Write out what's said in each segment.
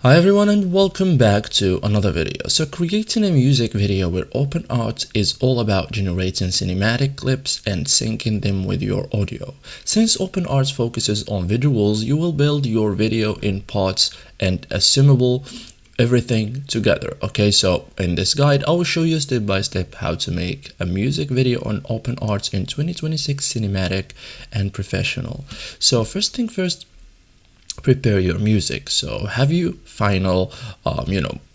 Hi everyone and welcome back to another video. So creating a music video with OpenArt is all about generating cinematic clips and syncing them with your audio. Since OpenArt focuses on visuals, you will build your video in parts and assemble everything together. Okay, so in this guide I will show you step by step how to make a music video on OpenArt in 2026 cinematic and professional. So first thing first, prepare your music. So have you final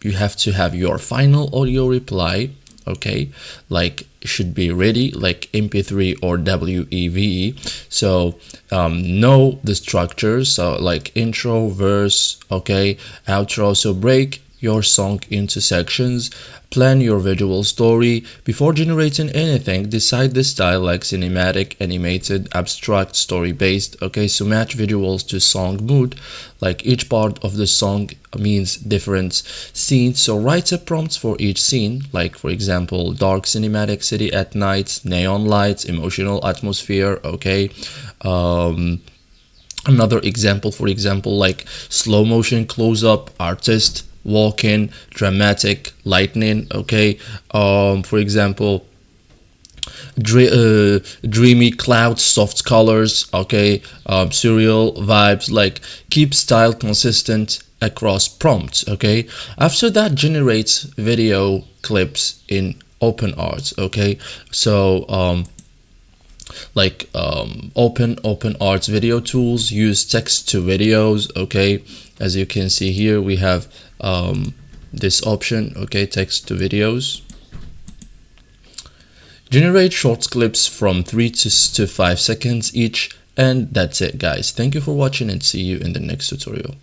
you have to have your final audio reply, okay, like should be ready like mp3 or WEV. So know the structures, so like intro, verse, okay, outro. So break your song into sections, plan your visual story. Before generating anything, decide the style like cinematic, animated, abstract, story based. Okay, so match visuals to song mood, like each part of the song means different scenes. So write a prompts for each scene, like for example dark cinematic city at night, neon lights, emotional atmosphere. Okay, another example, for example, like slow motion close up, artist walking, dramatic lightning. Okay, for example dreamy clouds, soft colors. Okay, surreal vibes. Like keep style consistent across prompts. Okay, after that generate video clips in OpenArt. Okay, so OpenArt video tools use text to videos. Okay, as you can see here we have this option, okay, text to videos. Generate short clips from 3 to 5 seconds each, and that's it guys. Thank you for watching and see you in the next tutorial.